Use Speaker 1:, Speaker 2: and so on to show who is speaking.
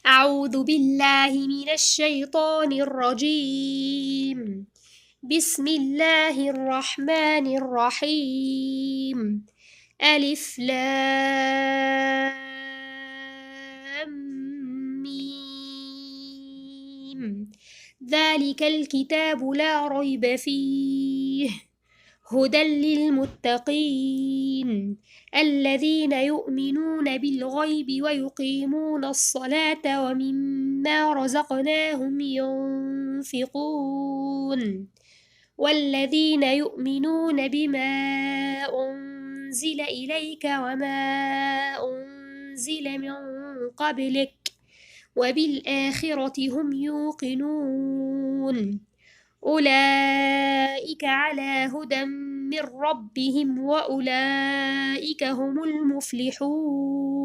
Speaker 1: أعوذ بالله من الشيطان الرجيم. بسم الله الرحمن الرحيم. ألف لام ميم. ذلك الكتاب لا ريب فيه هدى للمتقين الذين يؤمنون بالغيب ويقيمون الصلاة ومما رزقناهم ينفقون والذين يؤمنون بما أنزل إليك وما أنزل من قبلك وبالآخرة هم يوقنون أولئك على هدى من ربهم وأولئك هم المفلحون.